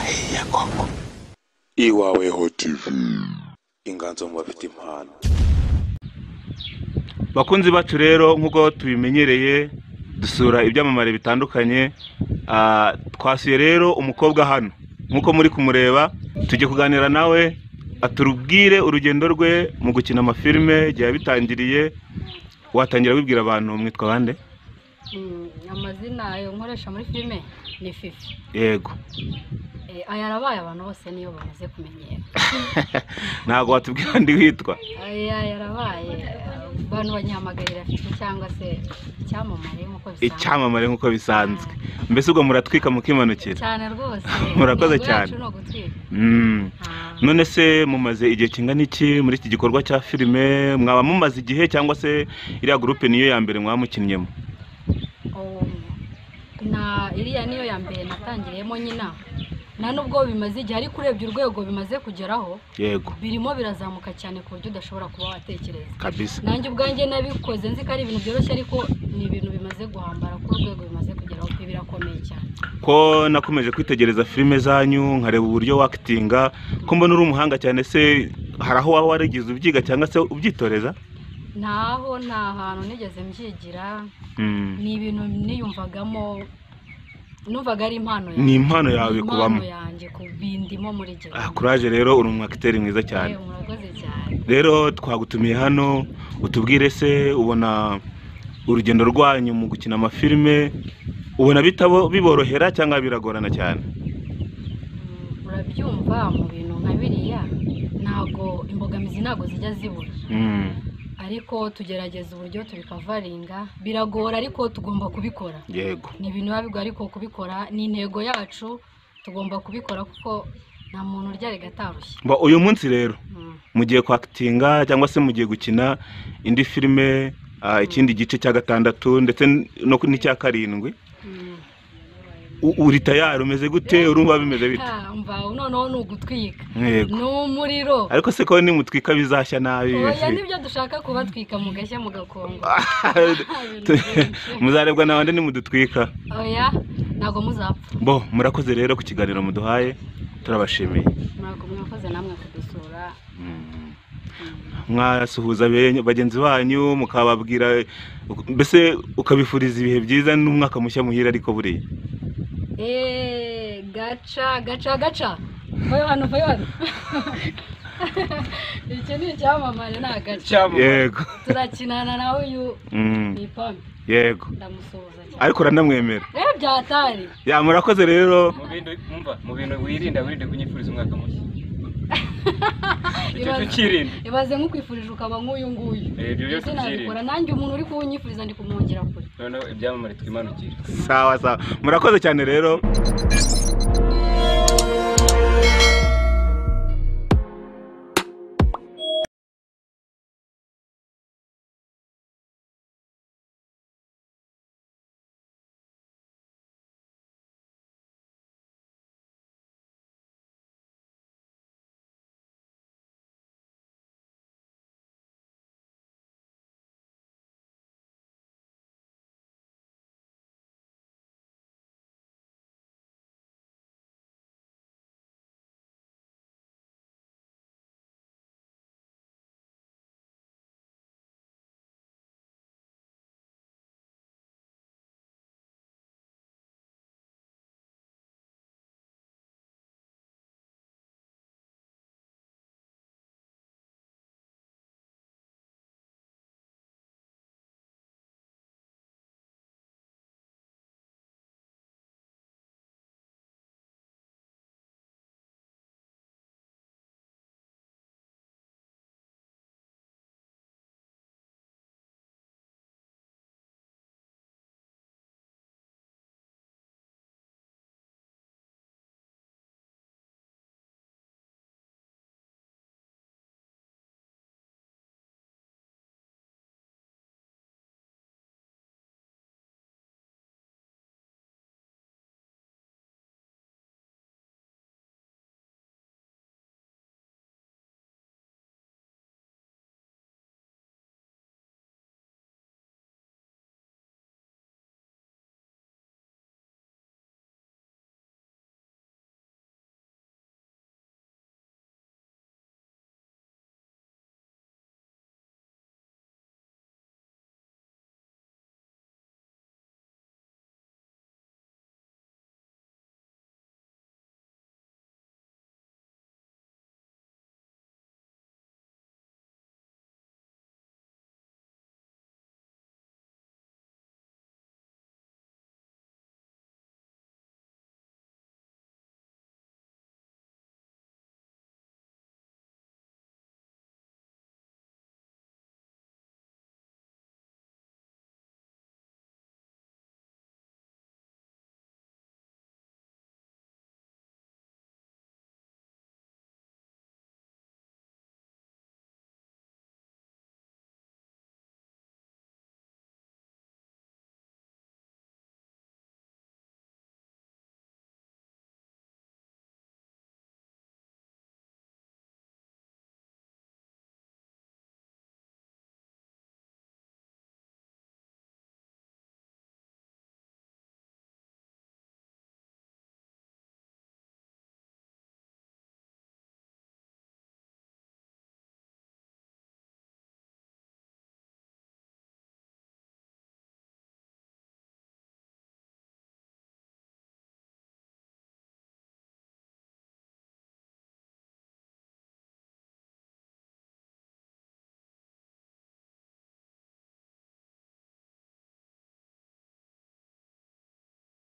birahiye koko. Iwaweho TV, inganzo mu bafite impano. Bakunzi bacu rero nkuko tubimenyereye dusura ibyamamare bitandukanye, twasuye rero umukobwa hano nkuko muri kumureba, tujye kuganira nawe aturubwire urugendo rwe mu gukina amafilme gihe bitangiriye. Watangira wibwira abantu mwitwa bande? Amazina yo nkoresha muri filme ni Fifi. Yego. Ayarabaye abantu bose niyo bamaze kumenyera. Ntago watubwira ndi witwa? Ayarabaye abantu banyamagarira Fifi cyangwa se icyamamare nkuko bisanzwe. Icyamamare nkuko bisanzwe. Mbese ubwo muratwika mukimanukira? Cyane rwose. Murakoze cyane. None se mumaze igihe kingana iki muri iki gikorwa cya filme? Mwaba mumaze igihe cyangwa se iriya groupe niyo ya mbere mwamukinnyemo? Iriya niyo ya mbere natangiriyemo nyina. Na nubwo bimaze igihe ariko urebye urwego bimaze kugeraho, yego, birimo birazamuka cyane ku buryo udashobora kuba watekereza. Kabisa. Nanjye ubwanjye nabikoze nzi ko ari ibintu byoroshye ariko ni ibintu bimaze guhambara ku rwego bimaze kugeraho, birakomeye cyane. Ko nakomeje kwitegereza filme zanyu nkareba uburyo actinga, ko mbona uri umuhanga cyane. Se hari aho waba warigize ubyiga cyangwa se ubyitoreza? Nta hantu nigeze mbyigira. Ni ibintu niyumvagamo, numvaga ari impano yawe. Ni impano yawe kubamo? Impano yanjye kubindimo muri gihe. Courage rero, uri umwakiteri mwiza cyane. Murakoze cyane. Rero twagutumiye hano utubwire se ubona urugendo rwanyu mu gukina amafilme, ubona biborohera cyangwa biragorana cyane? Urabyumva mu bintu nka biriya ntago imbogamizi ntago zijya zibura. Ariko tugerageza uburyo tubikavaringa, biragora ariko tugomba kubikora. Yego. Ni ibintu biba ariko kubikora ni intego yacu, tugomba kubikora kuko nta muntu urya gatarushye. Uyu munsi rero mugiye kwactinga cyangwa se mugiye gukina indi filme, ikindi gice cya 6 ndetse no n'icya 7. Uri tayari? Umeze gute? Urumva bimeze bite? Mva noneho n'ugutwika n'umuriro. Ariko se ko ni mutwika bizashya nabi? Oya, nibyo dushaka kubatwika mugashya mugakongo. Muzarebwa nabande ni mudutwika? Oya, nago muzapfa. Murakoze rero ku kiganiro muduhaye, turabashimiye. Murakoze namwe kudusura. Mwasuhuza bagenzi banyu mukababwira, mbese ukabifuriza ibihe byiza n'umwaka mushya muhira. Ariko buriya gaca vayo hano. Iki ni icyamamare, nta gaca. Yego. Turakinana nawe uyu ni Pampe. Yego. Ndamusuhuza cyane. Ariko uranamwemera? Byatari. Murakoze rero. Mu bintu wirinde kunyifuriza umwaka mushya. Ibaze nkukwifurije ukaba nk'uyu nguyu. Ibyo byose nabikora, nanjye umuntu uri kuwunyifuriza ndi kumwongera kure. Noneho ibyamamare twimanukira. Sawa. Murakoze cyane rero.